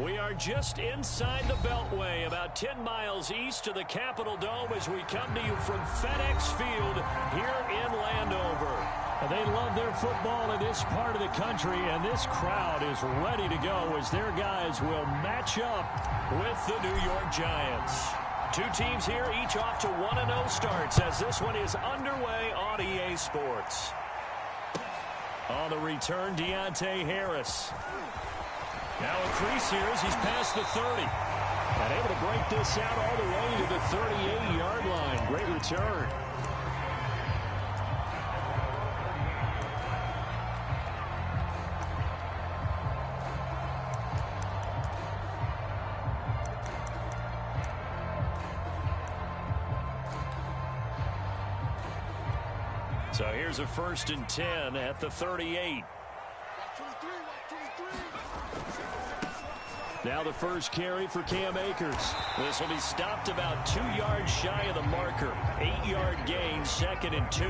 We are just inside the Beltway, about 10 miles east of the Capitol Dome as we come to you from FedEx Field here in Landover. They love their football in this part of the country, and this crowd is ready to go as their guys will match up with the New York Giants. Two teams here, each off to 1-0 starts as this one is underway on EA Sports. On the return, Deontay Harris. Now a crease here as he's past the 30. And able to break this out all the way to the 38-yard line. Great return. So here's a 1st and 10 at the 38. Now the first carry for Cam Akers. This will be stopped about 2 yards shy of the marker. 8-yard gain, 2nd and 2.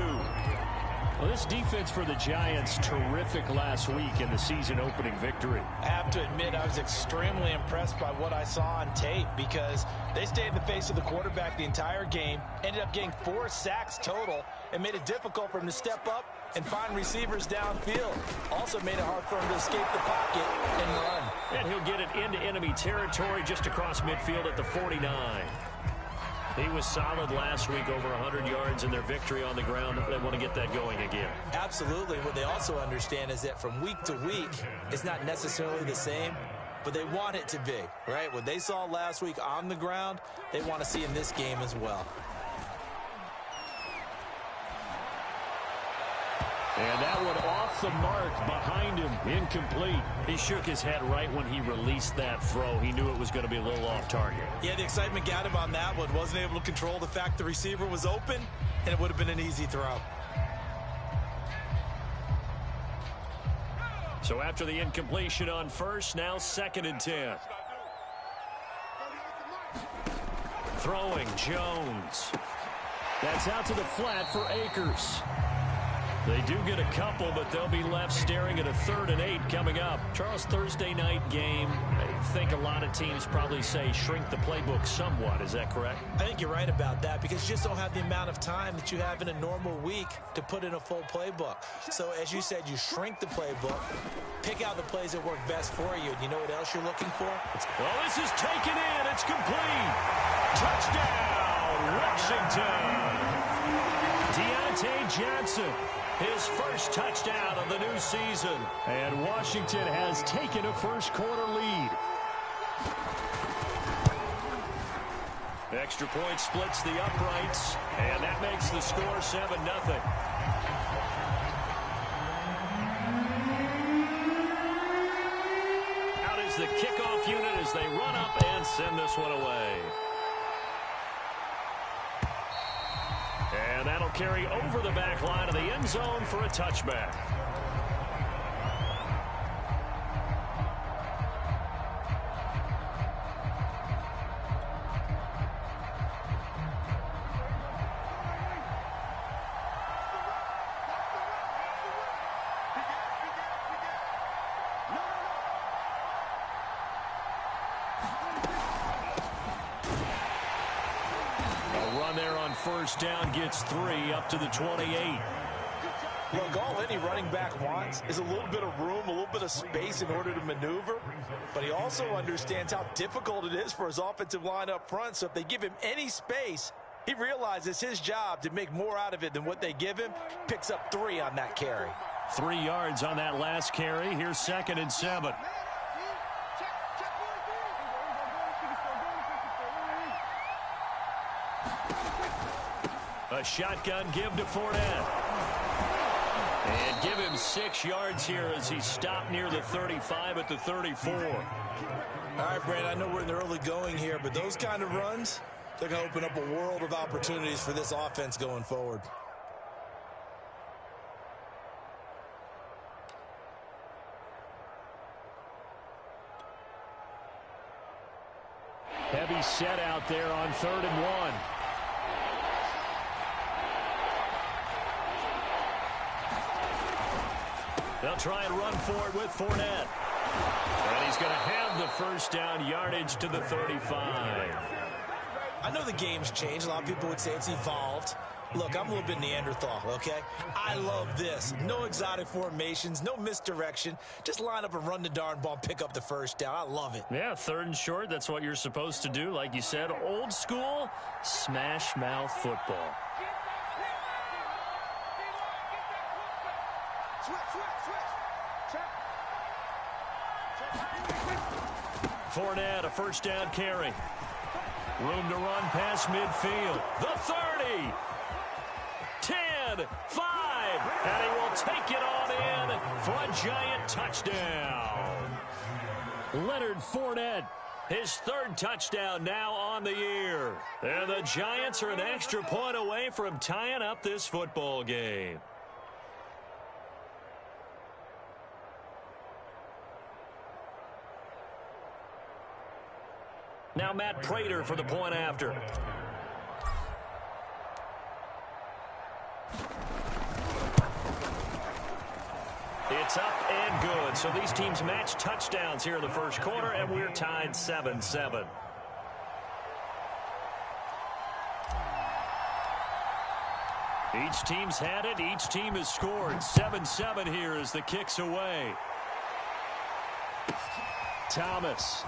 Well, this defense for the Giants, terrific last week in the season-opening victory. I have to admit, I was extremely impressed by what I saw on tape because they stayed in the face of the quarterback the entire game, ended up getting 4 sacks total, and made it difficult for him to step up and find receivers downfield. Also made it hard for him to escape the pocket and run. And he'll get it into enemy territory just across midfield at the 49. He was solid last week, over 100 yards in their victory on the ground. They want to get that going again. Absolutely. What they also understand is that from week to week, it's not necessarily the same, but they want it to be, right? What they saw last week on the ground, they want to see in this game as well. And that one off the mark behind him, incomplete. He shook his head right when he released that throw. He knew it was going to be a little off target. Yeah, the excitement got him on that one. Wasn't able to control the fact the receiver was open, and it would have been an easy throw. So after the incompletion on first, now 2nd and 10. Throwing, Jones. That's out to the flat for Akers. They do get a couple, but they'll be left staring at a 3rd and 8 coming up. Charles, Thursday night game, I think a lot of teams probably say shrink the playbook somewhat. Is that correct? I think you're right about that because you just don't have the amount of time that you have in a normal week to put in a full playbook. So as you said, you shrink the playbook, pick out the plays that work best for you. And you know what else you're looking for? Well, this is taken in. It's complete. Touchdown, Washington. Deontay Johnson. His first touchdown of the new season. And Washington has taken a first-quarter lead. Extra point splits the uprights, and that makes the score 7-0. Out is the kickoff unit as they run up and send this one away. And that'll carry over the back line of the end zone for a touchback. First down gets 3 up to the 28. Look, all any running back wants is a little bit of room, a little bit of space in order to maneuver. But he also understands how difficult it is for his offensive line up front. So if they give him any space, he realizes his job to make more out of it than what they give him. Picks up 3 on that carry. 3 yards on that last carry. Here's 2nd and 7. A shotgun give to Fournette. And give him 6 yards here as he's stopped near the 35 at the 34. All right, Brandon, I know we're in the early going here, but those kind of runs, they're going to open up a world of opportunities for this offense going forward. Heavy set out there on 3rd and 1. They'll try and run for it with Fournette. And he's going to have the first down, yardage to the 35. I know the game's changed. A lot of people would say it's evolved. Look, I'm a little bit Neanderthal, okay? I love this. No exotic formations, no misdirection. Just line up and run the darn ball and pick up the first down. I love it. Yeah, 3rd and short, that's what you're supposed to do. Like you said, old school, smash mouth football. Fournette, a first down carry. Room to run past midfield. The 30. 10, 5, and he will take it on in for a giant touchdown. Leonard Fournette, his 3rd touchdown now on the year. And the Giants are an extra point away from tying up this football game. Now Matt Prater for the point after. It's up and good. So these teams match touchdowns here in the first quarter, and we're tied 7-7. Each team's had it. Each team has scored. 7-7 here as the kick's away. Thomas.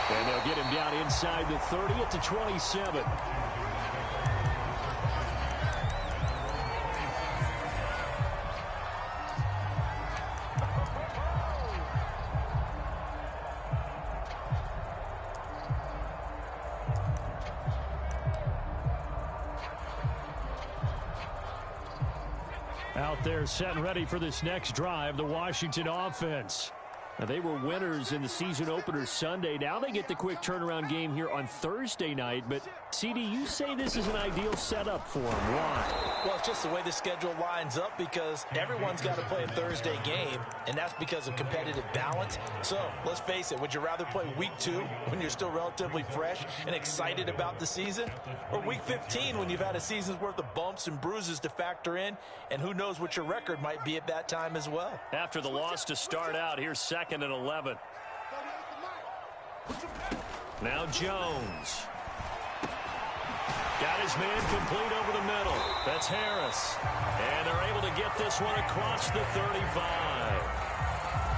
And they'll get him down inside the 30 at the 27. Out there set and ready for this next drive, the Washington offense. Now, they were winners in the season opener Sunday. Now they get the quick turnaround game here on Thursday night. But, CD, you say this is an ideal setup for them. Why? Well, it's just the way the schedule lines up because everyone's got to play a Thursday game, and that's because of competitive balance. So, let's face it, would you rather play week 2 when you're still relatively fresh and excited about the season? Or week 15 when you've had a season's worth of bumps and bruises to factor in, and who knows what your record might be at that time as well? After the loss to start out, here's 2nd and 11. Now Jones. Got his man complete over the middle. That's Harris. And they're able to get this one across the 35.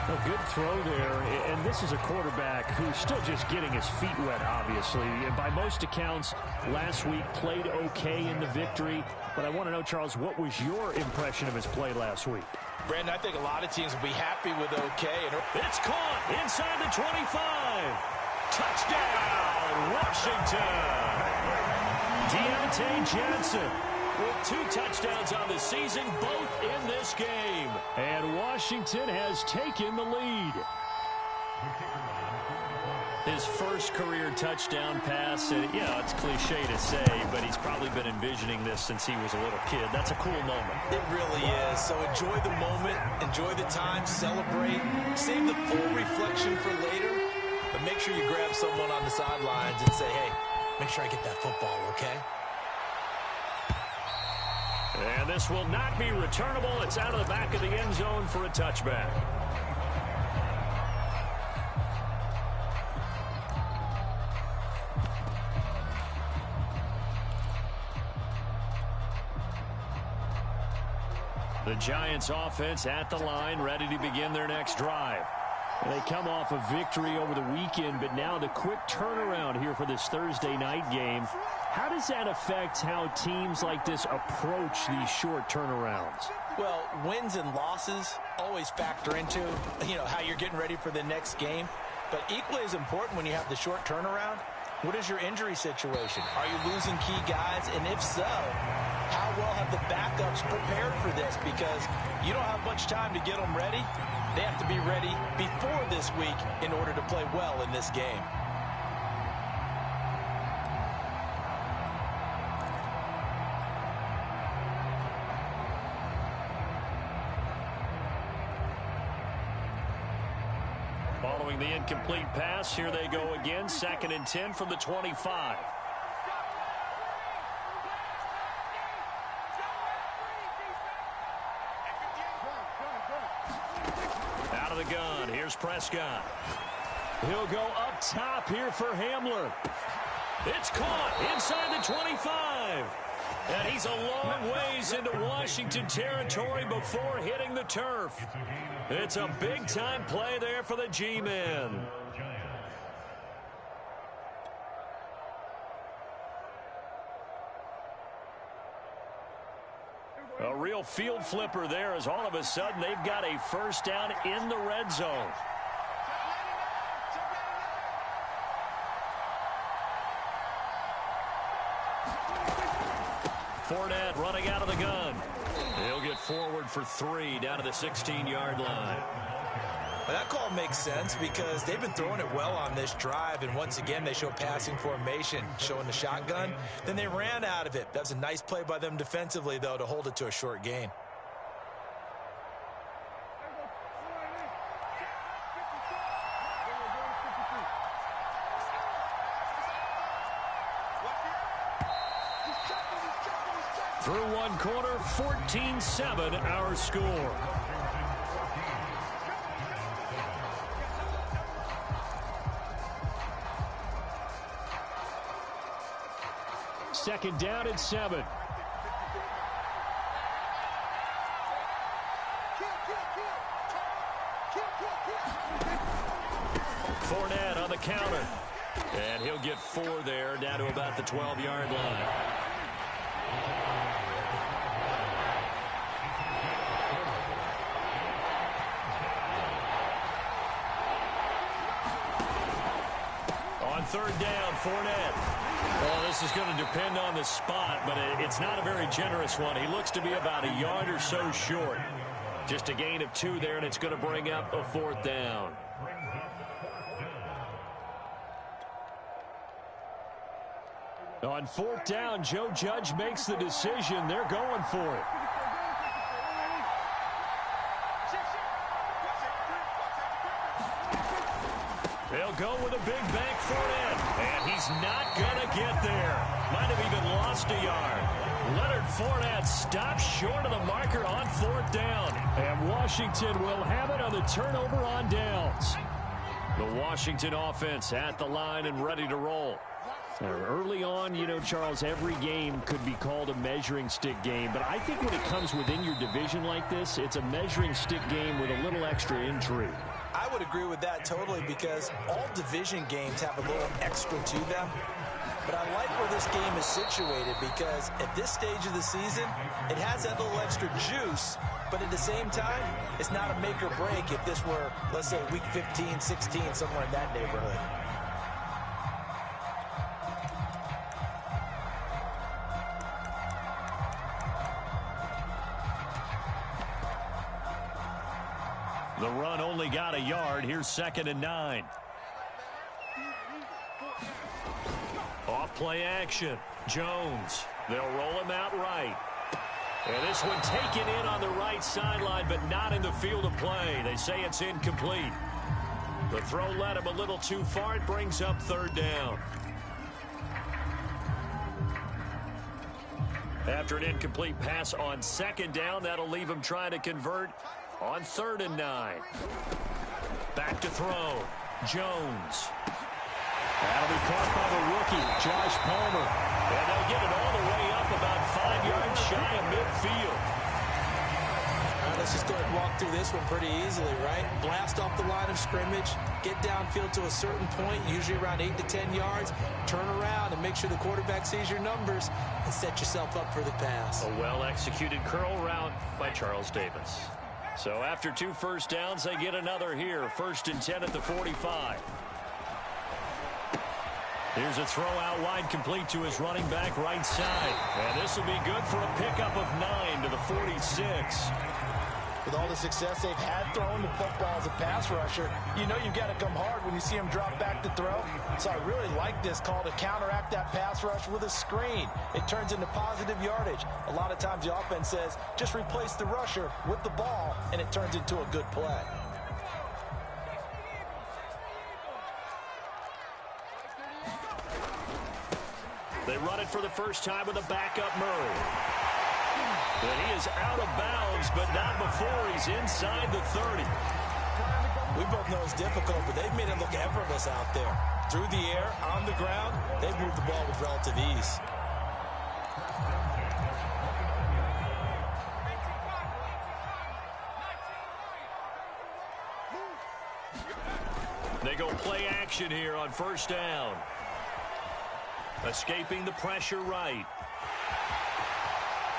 A good throw there. And this is a quarterback who's still just getting his feet wet, obviously. And by most accounts, last week played okay in the victory. But I want to know, Charles, what was your impression of his play last week? Brandon, I think a lot of teams will be happy with okay. It's caught inside the 25. Touchdown, Washington. Deontay Johnson with 2 touchdowns on the season, both in this game. And Washington has taken the lead. His first career touchdown pass, and it's cliche to say, but he's probably been envisioning this since he was a little kid. That's a cool moment. It really is. So enjoy the moment, enjoy the time, celebrate, save the full reflection for later, but make sure you grab someone on the sidelines and say, hey, make sure I get that football, okay? And this will not be returnable. It's out of the back of the end zone for a touchback. The Giants offense at the line, ready to begin their next drive. They come off a victory over the weekend, but now the quick turnaround here for this Thursday night game. How does that affect how teams like this approach these short turnarounds? Well, wins and losses always factor into, how you're getting ready for the next game. But equally as important when you have the short turnaround, what is your injury situation? Are you losing key guys? And if so, how well have the backups prepared for this? Because you don't have much time to get them ready. They have to be ready before this week in order to play well in this game. Following the incomplete pass, here they go again. 2nd and 10 from the 25. of the gun. Here's Prescott. He'll go up top here for Hamler. It's caught inside the 25. And he's a long ways into Washington territory before hitting the turf. It's a big-time play there for the G-men. A real field flipper there as all of a sudden they've got a first down in the red zone. Fournette running out of the gun. He'll get forward for 3 down to the 16-yard line. Well, that call makes sense because they've been throwing it well on this drive, and once again they show passing formation, showing the shotgun. Then they ran out of it. That's a nice play by them defensively, though, to hold it to a short gain. Through one quarter, 14-7 our score. Second down and 7. Fournette on the counter. And he'll get 4 there, down to about the 12-yard line. On third down, Fournette. Well, this is going to depend on the spot, but it's not a very generous one. He looks to be about a yard or so short. Just a gain of 2 there, and it's going to bring up a 4th down. On 4th down, Joe Judge makes the decision. They're going for it. They'll go with a big bank for it, and he's not going to get there. Might have even lost a yard. Leonard Fournette stops short of the marker on 4th down, and Washington will have it on the turnover on downs. The Washington offense at the line and ready to roll. Early on, you know, Charles, every game could be called a measuring stick game, but I think when it comes within your division like this, it's a measuring stick game with a little extra intrigue. I would agree with that totally because all division games have a little extra to them. But I like where this game is situated because at this stage of the season, it has that little extra juice, but at the same time, it's not a make or break if this were, let's say, week 15, 16, somewhere in that neighborhood. The run only got a yard. Here's 2nd and 9. Off play action. Jones. They'll roll him out right. And this one taken in on the right sideline, but not in the field of play. They say it's incomplete. The throw led him a little too far. It brings up 3rd down. After an incomplete pass on 2nd down, that'll leave him trying to convert on 3rd and 9. Back to throw. Jones. That'll be caught by the rookie, Josh Palmer. And they'll get it all the way up about 5 yards shy of midfield. Let's just go ahead and walk through this one pretty easily, right? Blast off the line of scrimmage, get downfield to a certain point, usually around 8 to 10 yards, turn around and make sure the quarterback sees your numbers and set yourself up for the pass. A well-executed curl route by Charles Davis. So after 2 first downs, they get another here. 1st and 10 at the 45. Here's a throw out wide, complete to his running back right side. And this will be good for a pickup of 9 to the 46. With all the success they've had throwing the football as a pass rusher, you know you've got to come hard when you see him drop back to throw. So I really like this call to counteract that pass rush with a screen. It turns into positive yardage. A lot of times the offense says, just replace the rusher with the ball, and it turns into a good play. They run it for the first time with a backup Murray. But he is out of bounds, but not before he's inside the 30. We both know it's difficult, but they've made it look effortless out there. Through the air, on the ground, they've moved the ball with relative ease. They go play action here on first down. Escaping the pressure right.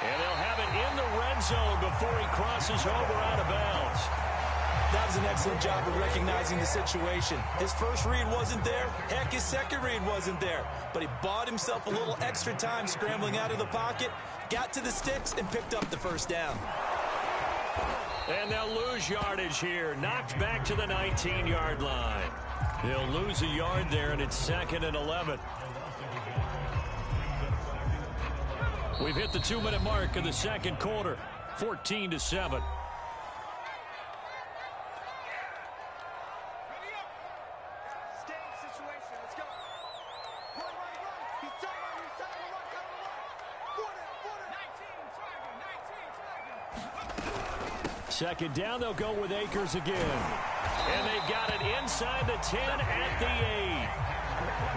And they'll have it in the red zone before he crosses over out of bounds. That was an excellent job of recognizing the situation. His first read wasn't there. Heck, his second read wasn't there. But he bought himself a little extra time scrambling out of the pocket, got to the sticks, and picked up the first down. And they'll lose yardage here. Knocked back to the 19-yard line. They'll lose a yard there, and it's 2nd and 11. We've hit the 2-minute mark of the second quarter. 14-7. Second down, they'll go with Akers again. And they've got it inside the 10 at the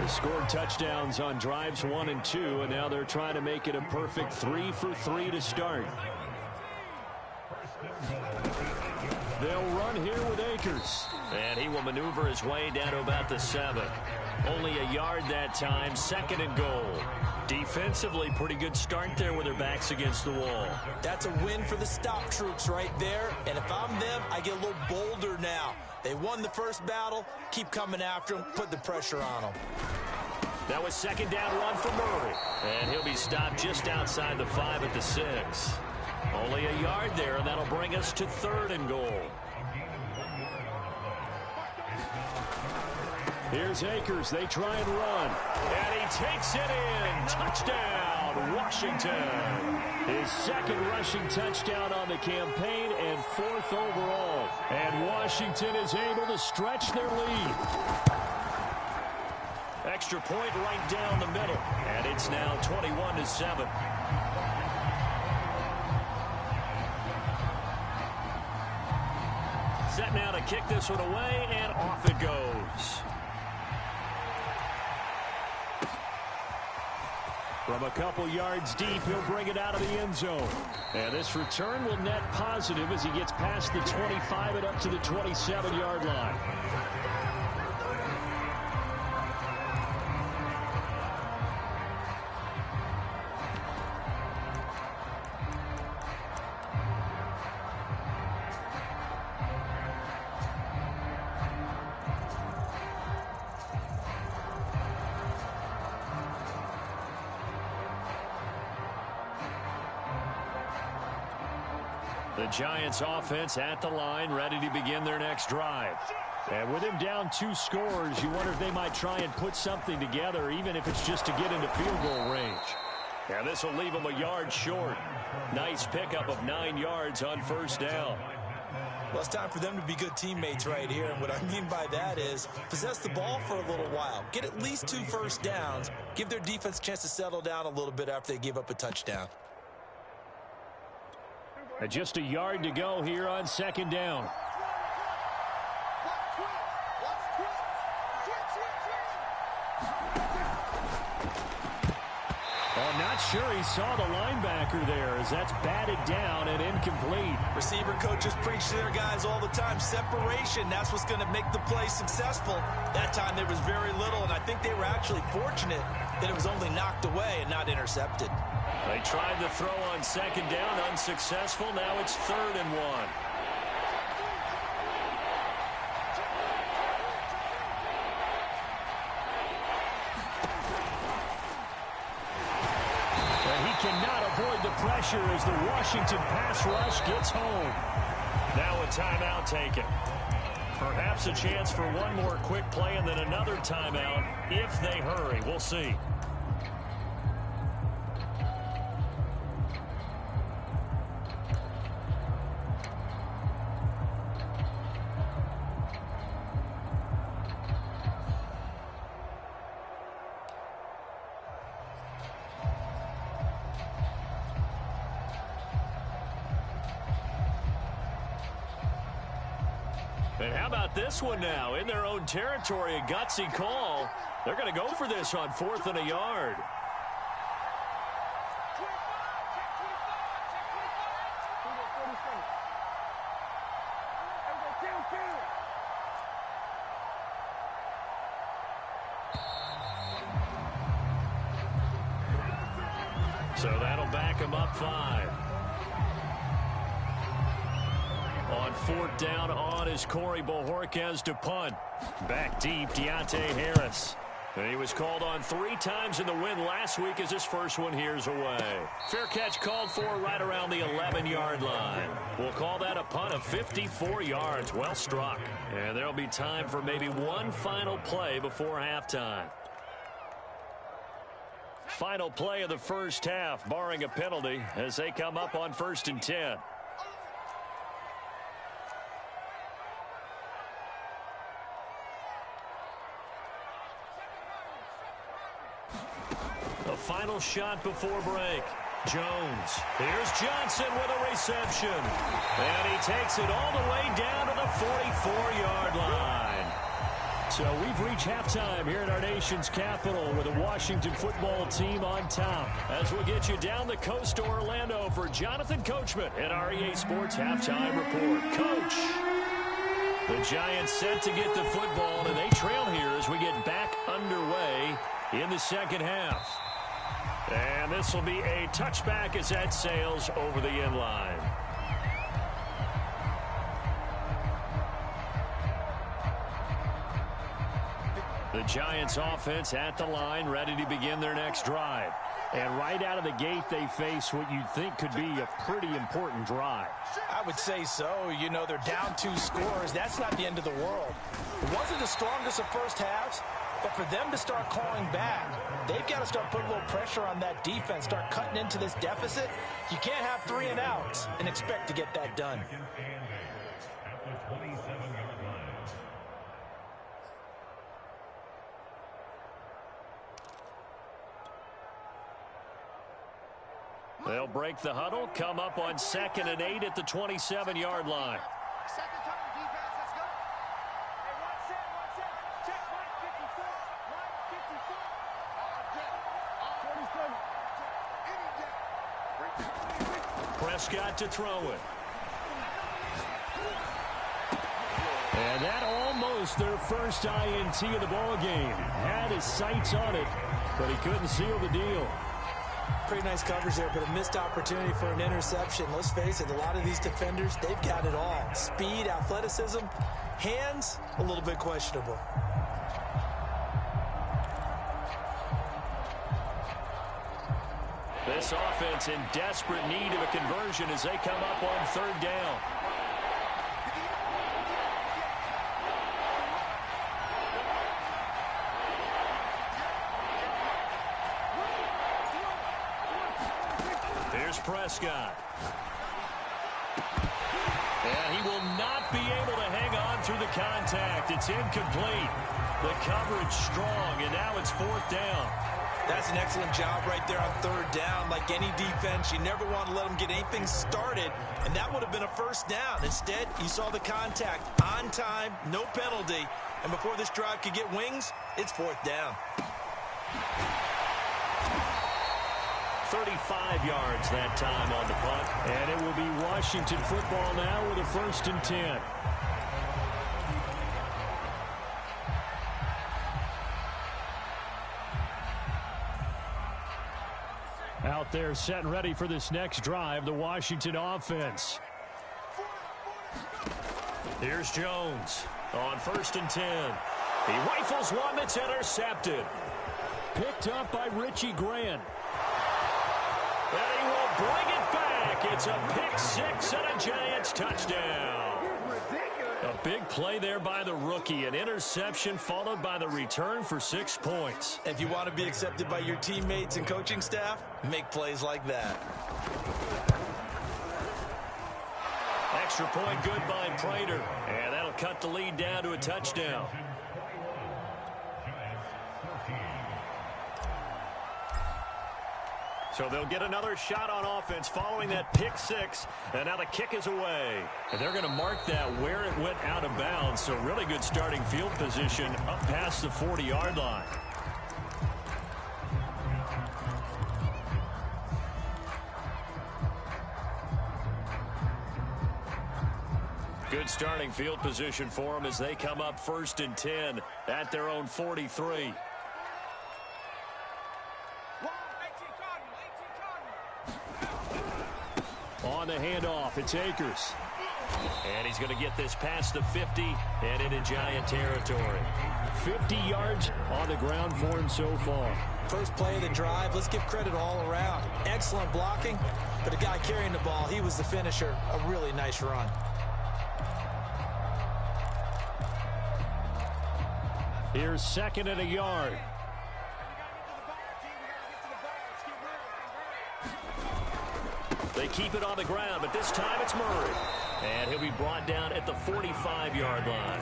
8. They scored touchdowns on drives 1 and 2, and now they're trying to make it a perfect 3 for 3 to start. They'll run here with Akers. And he will maneuver his way down to about the 7. Only a yard that time, 2nd and goal. Defensively, pretty good start there with their backs against the wall. That's a win for the stop troops right there. And if I'm them, I get a little bolder now. They won the first battle. Keep coming after them. Put the pressure on them. That was second down run for Murray. And he'll be stopped just outside the 5 at the 6. Only a yard there, and that'll bring us to 3rd and goal. Here's Akers. They try and run. And he takes it in. Touchdown, Washington. His 2nd rushing touchdown on the campaign and 4th overall. And Washington is able to stretch their lead. Extra point right down the middle. And it's now 21-7. Set now to kick this one away, and off it goes. From a couple yards deep, he'll bring it out of the end zone. And this return will net positive as he gets past the 25 and up to the 27-yard line. The Giants offense at the line, ready to begin their next drive. And with him down 2 scores, you wonder if they might try and put something together, even if it's just to get into field goal range. And this will leave them a yard short. Nice pickup of 9 yards on first down. Well, it's time for them to be good teammates right here. And what I mean by that is possess the ball for a little while. Get at least 2 first downs. Give their defense a chance to settle down a little bit after they give up a touchdown. And just a yard to go here on second down. I'm not sure he saw the linebacker there as that's batted down and incomplete. Receiver coaches preach to their guys all the time. Separation, that's what's going to make the play successful. That time there was very little, and I think they were actually fortunate that it was only knocked away and not intercepted. They tried to throw on second down, unsuccessful. Now it's 3rd and 1. And he cannot avoid the pressure as the Washington pass rush gets home. Now a timeout taken. Perhaps a chance for one more quick play and then another timeout if they hurry. We'll see. And how about this one now? In their own territory, a gutsy call. They're going to go for this on 4th and a yard. So that'll back him up 5. On 4th down on is Corey Bojorquez to punt. Back deep, Deontay Harris. And he was called on 3 times in the win last week as his first one here's away. Fair catch called for right around the 11-yard line. We'll call that a punt of 54 yards. Well struck. And there'll be time for maybe one final play before halftime. Final play of the first half, barring a penalty, as they come up on 1st and 10. The final shot before break. Jones. Here's Johnson with a reception. And he takes it all the way down to the 44-yard line. So we've reached halftime here in our nation's capital with the Washington football team on top. As we'll get you down the coast to Orlando for Jonathan Coachman at our EA Sports Halftime Report. Coach, the Giants set to get the football, and they trail here as we get back underway in the second half. And this will be a touchback as that sails over the end line. The Giants offense at the line, ready to begin their next drive. And right out of the gate, they face what you'd think could be a pretty important drive. I would say so. You know, they're down 2 scores. That's not the end of the world. It wasn't the strongest of first halves, but for them to start clawing back, they've got to start putting a little pressure on that defense, start cutting into this deficit. You can't have 3 and outs and expect to get that done. They'll break the huddle, come up on 2nd and 8 at the 27-yard line. Second turn, defense, let's go. Hey, one set, check, Mike 54, Mike 54. 47. Prescott to throw it. And that almost their first INT of the ball game. Had his sights on it, but he couldn't seal the deal. Pretty nice coverage there, but a missed opportunity for an interception. Let's face it, a lot of these defenders, they've got it all. Speed, athleticism, hands, a little bit questionable. This offense in desperate need of a conversion as they come up on 3rd down. Here's Prescott. And he will not be able to hang on through the contact. It's incomplete. The coverage strong, and now it's 4th down. That's an excellent job right there on 3rd down. Like any defense, you never want to let them get anything started, and that would have been a first down. Instead, you saw the contact on time, no penalty, and before this drive could get wings, it's 4th down. 35 yards that time on the punt. And it will be Washington football now with a 1st and 10. Out there set and ready for this next drive, the Washington offense. Here's Jones on 1st and 10. He rifles one that's intercepted. Picked up by Richie Grant. And he will bring it back. It's a pick 6 and a Giants touchdown. A big play there by the rookie. An interception followed by the return for 6 points. If you want to be accepted by your teammates and coaching staff, make plays like that. Extra point good by Prater. And that'll cut the lead down to a touchdown. So they'll get another shot on offense following that pick six. And now the kick is away. And they're going to mark that where it went out of bounds. So really good starting field position up past the 40-yard line. Good starting field position for them as they come up 1st and 10 at their own 43. On the handoff, it's Akers. And he's going to get this past the 50 and into Giant territory. 50 yards on the ground for him so far. First play of the drive, let's give credit all around. Excellent blocking, but the guy carrying the ball, he was the finisher. A really nice run. Here's 2nd and a yard. They keep it on the ground, but this time it's Murray. And he'll be brought down at the 45-yard line.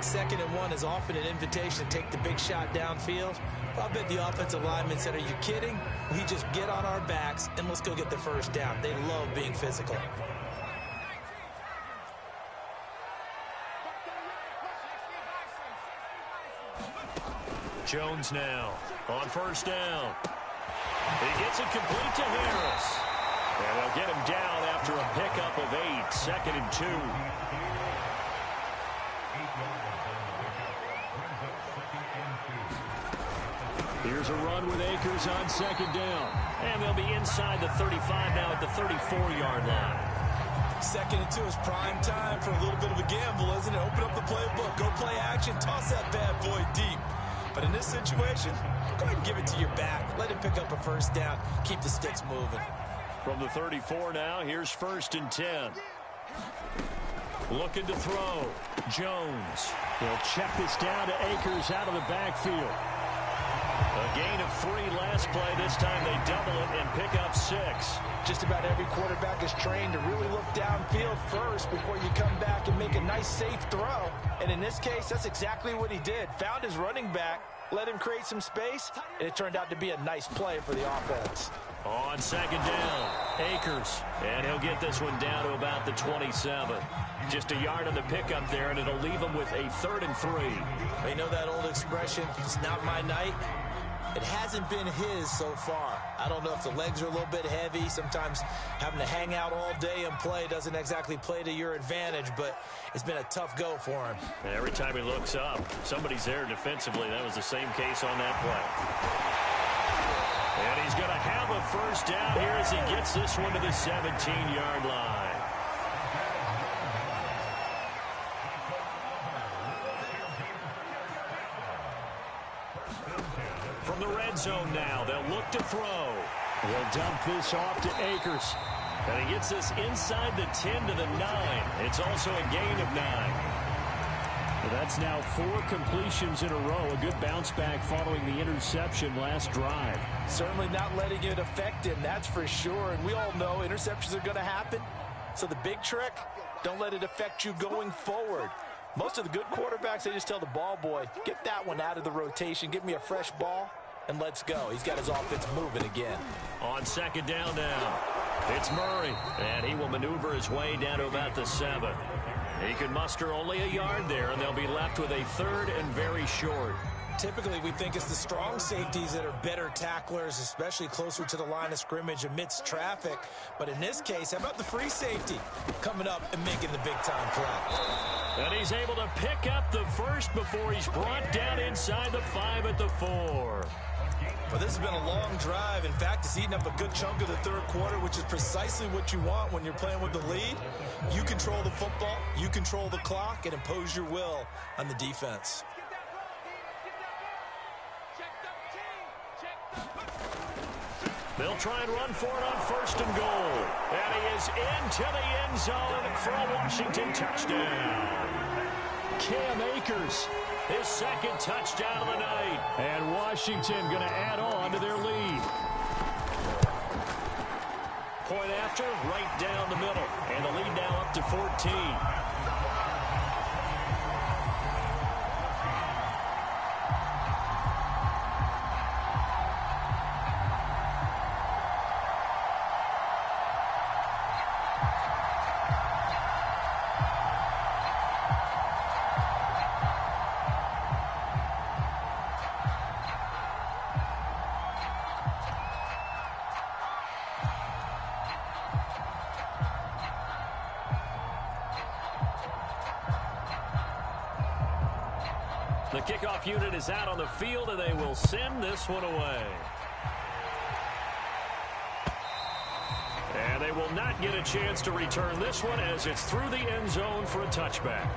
2nd and 1 is often an invitation to take the big shot downfield. I bet the offensive lineman said, are you kidding? We just get on our backs and let's go get the first down. They love being physical. Jones now on 1st down. He gets it complete to Harris. And they'll get him down after a pickup of 8, 2nd and 2. Here's a run with Akers on 2nd down. And they'll be inside the 35 now at the 34-yard line. 2nd and 2 is prime time for a little bit of a gamble, isn't it? Open up the playbook, go play action, toss that bad boy deep. But in this situation, go ahead and give it to your back. Let him pick up a first down. Keep the sticks moving. From the 34 now, here's 1st and 10. Looking to throw. Jones. They'll check this down to Akers out of the backfield. A gain of 3 last play. This time they double it and pick up 6. Just about every quarterback is trained to really look downfield first before you come back and make a nice, safe throw. And in this case, that's exactly what he did. Found his running back, let him create some space, and it turned out to be a nice play for the offense. On 2nd down, Akers. And he'll get this one down to about the 27. Just a yard on the pickup there, and it'll leave him with a 3rd and 3. You know that old expression, it's not my night? It hasn't been his so far. I don't know if the legs are a little bit heavy. Sometimes having to hang out all day and play doesn't exactly play to your advantage, but it's been a tough go for him. Every time he looks up, somebody's there defensively. That was the same case on that play. And he's going to have a first down here as he gets this one to the 17-yard line. From the red zone now, they'll look to throw. They'll dump this off to Akers. And he gets this inside the 10 to the 9. It's also a gain of 9. Well, that's now 4 completions in a row. A good bounce back following the interception last drive. Certainly not letting it affect him, that's for sure. And we all know interceptions are going to happen. So the big trick, don't let it affect you going forward. Most of the good quarterbacks, they just tell the ball boy, get that one out of the rotation, give me a fresh ball, and let's go. He's got his offense moving again. On 2nd down now, it's Murray, and he will maneuver his way down to about the 7. He can muster only a yard there, and they'll be left with a 3rd and very short. Typically, we think it's the strong safeties that are better tacklers, especially closer to the line of scrimmage amidst traffic. But in this case, how about the free safety coming up and making the big-time play? And he's able to pick up the first before he's brought down inside the 5 at the 4. Well, this has been a long drive. In fact, it's eaten up a good chunk of the 3rd quarter, which is precisely what you want when you're playing with the lead. You control the football, you control the clock, and impose your will on the defense. They'll try and run for it on 1st and goal. And he is into the end zone for a Washington touchdown. Cam Akers, his 2nd touchdown of the night. And Washington going to add on to their lead. Point after, right down the middle. And the lead now up to 14. The kickoff unit is out on the field, and they will send this one away. And they will not get a chance to return this one as it's through the end zone for a touchback.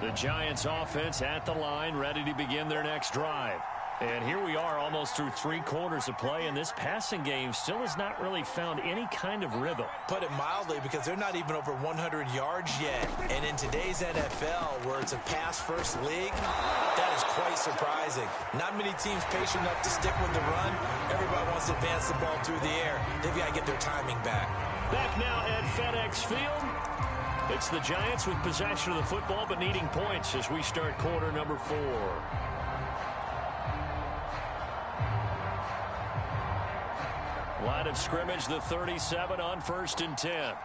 The Giants offense at the line, ready to begin their next drive. And here we are almost through 3 quarters of play, and this passing game still has not really found any kind of rhythm. Put it mildly, because they're not even over 100 yards yet. And in today's NFL, where it's a pass-first league, that is quite surprising. Not many teams patient enough to stick with the run. Everybody wants to advance the ball through the air. They've got to get their timing back. Back now at FedEx Field. It's the Giants with possession of the football, but needing points as we start quarter number 4. Line of scrimmage, the 37 on 1st and 10.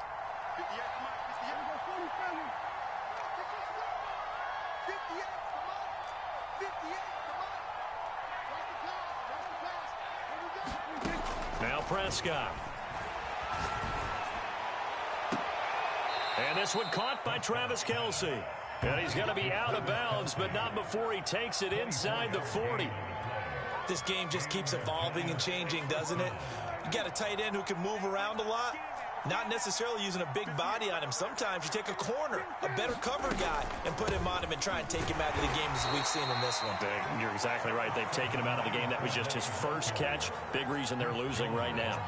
Now Prescott. And this one caught by Travis Kelce. And he's going to be out of bounds, but not before he takes it inside the 40. This game just keeps evolving and changing, doesn't it? You got a tight end who can move around a lot, not necessarily using a big body on him. Sometimes you take a corner, a better cover guy, and put him on him and try and take him out of the game, as we've seen in this one. You're exactly right. They've taken him out of the game. That was just his first catch. Big reason they're losing right now.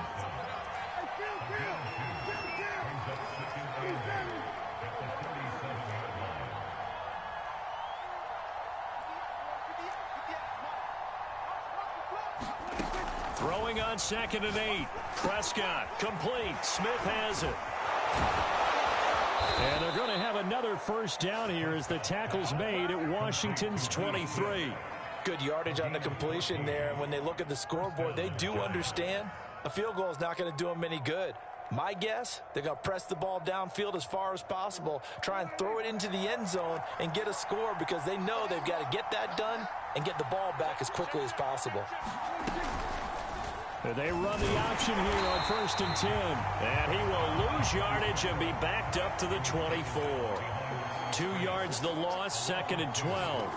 Throwing on 2nd and 8. Prescott complete. Smith has it. And they're going to have another first down here as the tackle's made at Washington's 23. Good yardage on the completion there. And when they look at the scoreboard, they do understand a field goal is not going to do them any good. My guess, they're going to press the ball downfield as far as possible, try and throw it into the end zone and get a score, because they know they've got to get that done and get the ball back as quickly as possible. They run the option here on 1st and 10. And he will lose yardage and be backed up to the 24. 2 yards the loss, 2nd and 12.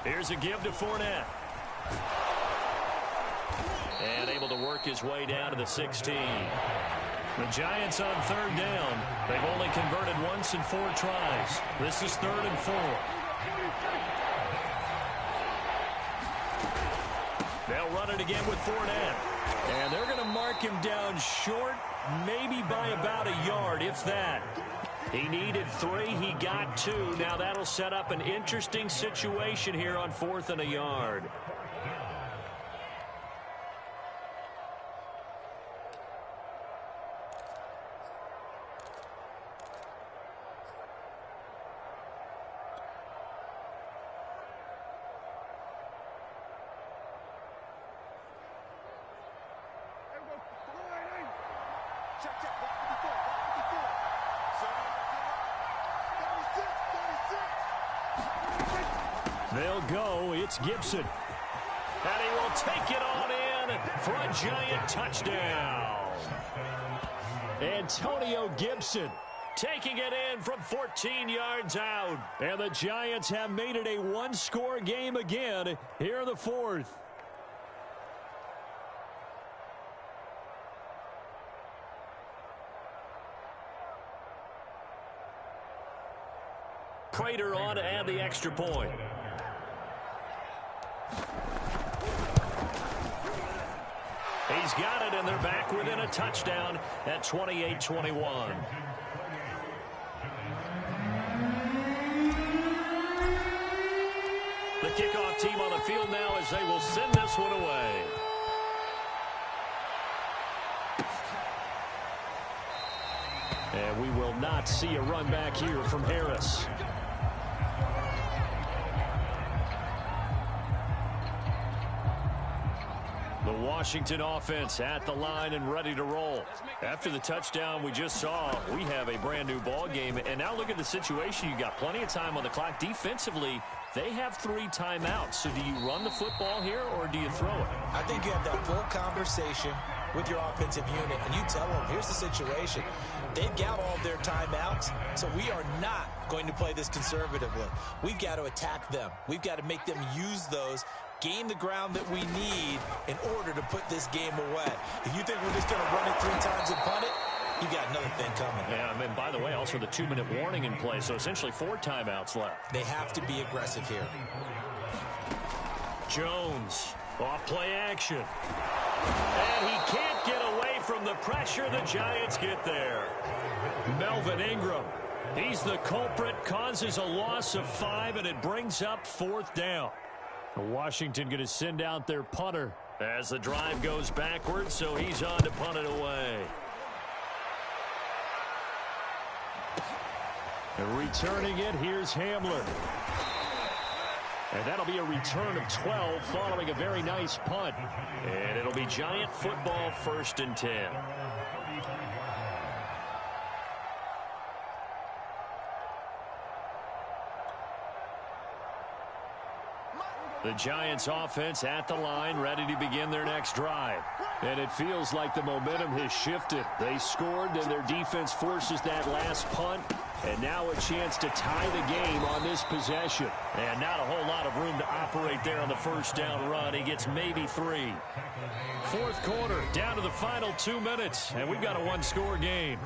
Here's a give to Fournette. And able to work his way down to the 16. The Giants on 3rd down. They've only converted once in 4 tries. This is 3rd and 4. They'll run it again with Fournette. And they're going to mark him down short, maybe by about a yard, if that. He needed 3. He got 2. Now that'll set up an interesting situation here on 4th and a yard. They'll go. It's Gibson. And he will take it on in for a Giant touchdown. Antonio Gibson taking it in from 14 yards out. And the Giants have made it a 1-score game again here in the 4th. Prater on to add the extra point. He's got it, and they're back within a touchdown at 28-21. The kickoff team on the field now as they will send this one away. And we will not see a run back here from Harris. The Washington offense at the line and ready to roll. After the touchdown we just saw, we have a brand new ball game. And now look at the situation. You got plenty of time on the clock. Defensively, they have 3 timeouts. So do you run the football here or do you throw it? I think you have that full conversation with your offensive unit, and you tell them, here's the situation. They've got all of their timeouts, so we are not going to play this conservatively. We've got to attack them. We've got to make them use those, gain the ground that we need in order to put this game away. If you think we're just going to run it 3 times and punt it, you got another thing coming. Yeah, and by the way, also the 2-minute warning in play, so essentially 4 timeouts left. They have to be aggressive here. Jones, off play action. And he can't get away from the pressure. The Giants get there. Melvin Ingram, he's the culprit, causes a loss of 5, and it brings up 4th down. Washington going to send out their punter as the drive goes backwards, so he's on to punt it away. And returning it, here's Hamler. And that'll be a return of 12 following a very nice punt. And it'll be Giant football, 1st and 10. The Giants offense at the line, ready to begin their next drive. And it feels like the momentum has shifted. They scored, and their defense forces that last punt. And now a chance to tie the game on this possession. And not a whole lot of room to operate there on the 1st down run. He gets maybe 3. 4th quarter, down to the final 2 minutes. And we've got a 1-score game.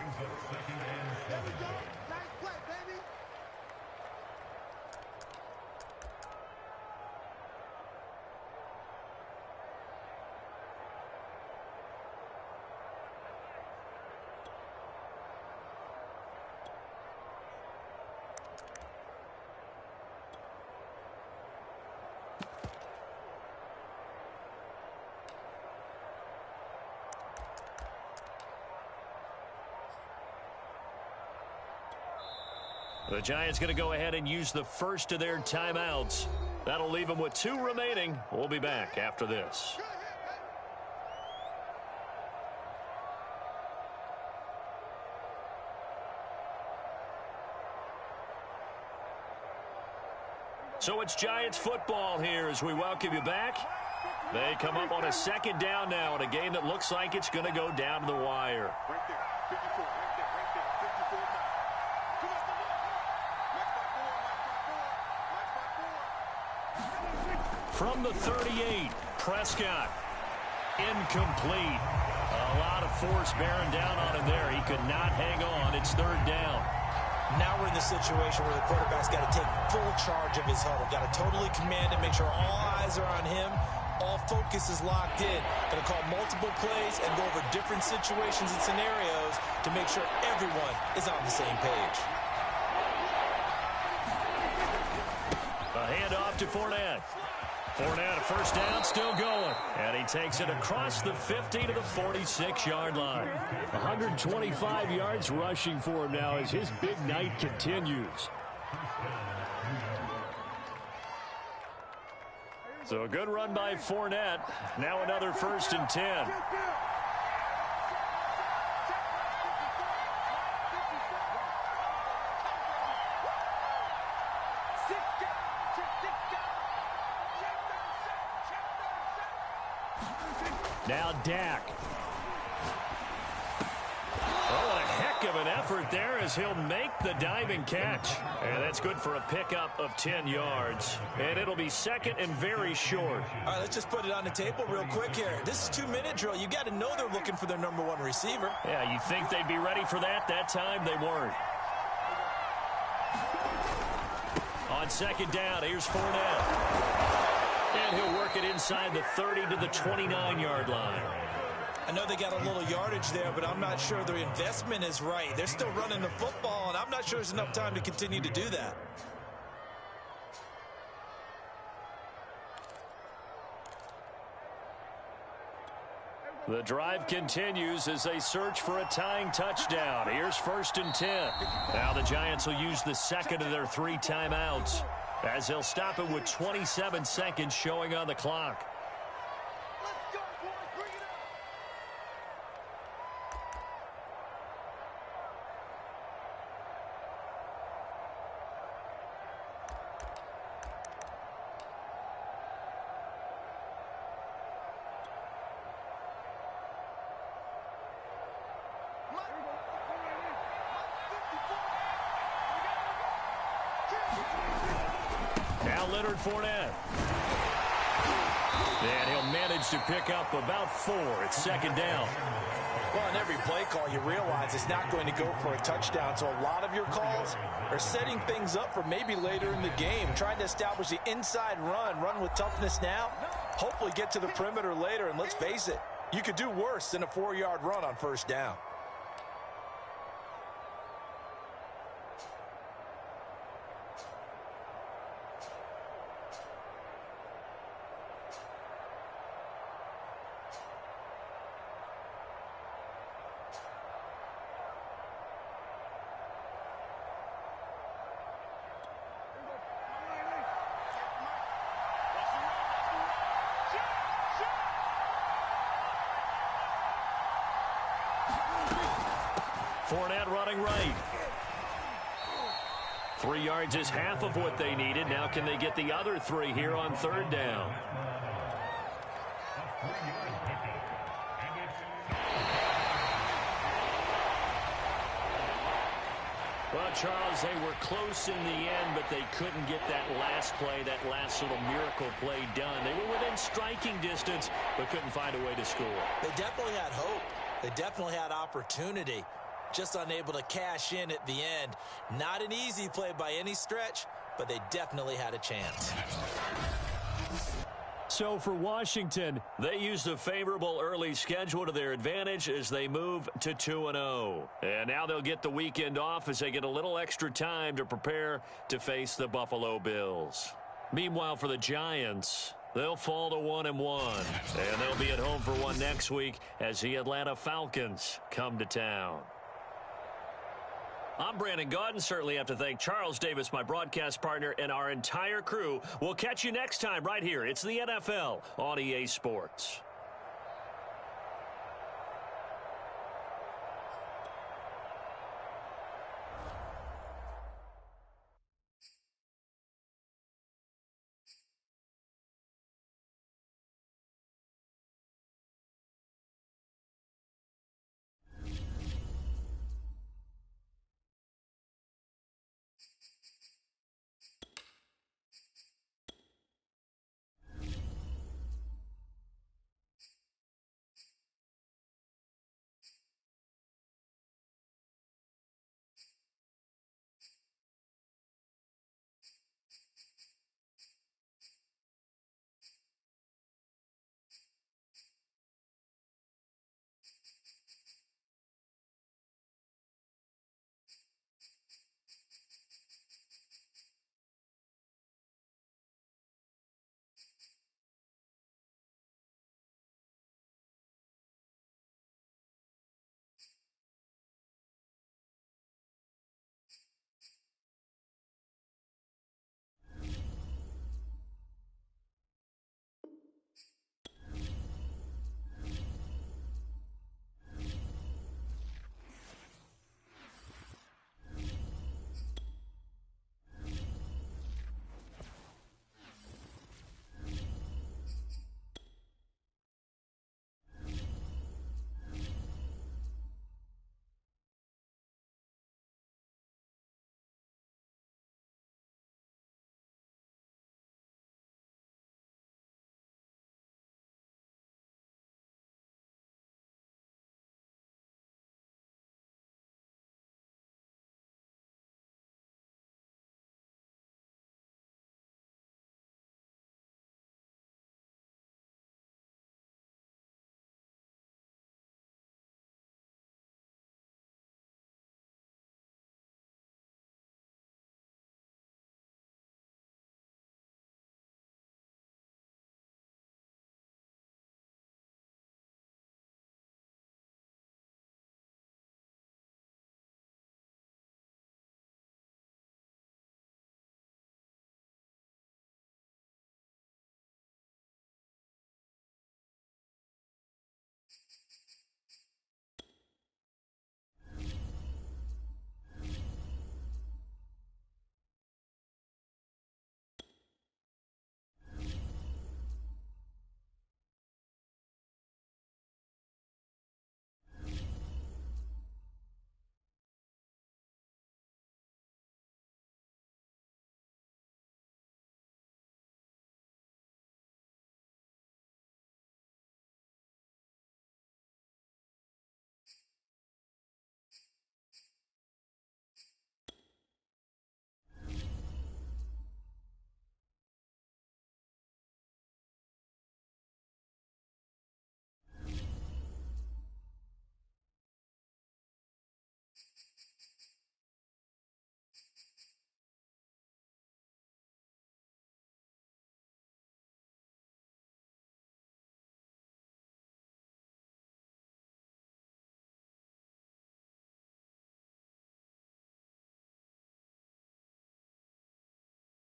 The Giants going to go ahead and use the first of their timeouts. That'll leave them with 2 remaining. We'll be back after this. So it's Giants football here as we welcome you back. They come up on a 2nd down now in a game that looks like it's going to go down to the wire. Right there, 54, right there, 54 now. From the 38, Prescott. Incomplete. A lot of force bearing down on him there. He could not hang on. It's 3rd down. Now we're in the situation where the quarterback's got to take full charge of his huddle. Got to totally command it, make sure all eyes are on him. All focus is locked in. Going to call multiple plays and go over different situations and scenarios to make sure everyone is on the same page. A handoff to Fournette. Fournette, a 1st down, still going. And he takes it across the 50 to the 46-yard line. 125 yards rushing for him now as his big night continues. So a good run by Fournette. Now another 1st and 10. Now Dak. Oh, what a heck of an effort there as he'll make the diving catch. And that's good for a pickup of 10 yards. And it'll be 2nd and very short. All right, let's just put it on the table real quick here. This is 2-minute drill. You got to know they're looking for their #1 receiver. Yeah, you think they'd be ready for that? That time they weren't. On 2nd down, here's Fournette. And he'll work it inside the 30 to the 29-yard line. I know they got a little yardage there, but I'm not sure their investment is right. They're still running the football, and I'm not sure there's enough time to continue to do that. The drive continues as they search for a tying touchdown. Here's 1st and 10. Now the Giants will use the 2nd of their 3 timeouts as they'll stop it with 27 seconds showing on the clock. Let's go, boys. Bring Now Leonard Fournette. And he'll manage to pick up about 4. It's second down. Well, in every play call, you realize it's not going to go for a touchdown. So a lot of your calls are setting things up for maybe later in the game, trying to establish the inside run with toughness now, hopefully get to the perimeter later. And let's face it, you could do worse than a 4-yard run on first down. Fournette running right. 3 yards is half of what they needed. Now can they get the other 3 here on third down? Well, Charles, they were close in the end, but they couldn't get that last play, that last little miracle play done. They were within striking distance, but couldn't find a way to score. They definitely had hope. They definitely had opportunity. Just unable to cash in at the end. Not an easy play by any stretch, but they definitely had a chance. So for Washington, they used a favorable early schedule to their advantage as they move to 2-0. And now they'll get the weekend off as they get a little extra time to prepare to face the Buffalo Bills. Meanwhile, for the Giants, they'll fall to 1-1. And they'll be at home for one next week as the Atlanta Falcons come to town. I'm Brandon Gaudin. Certainly have to thank Charles Davis, my broadcast partner, and our entire crew. We'll catch you next time right here. It's the NFL on EA Sports.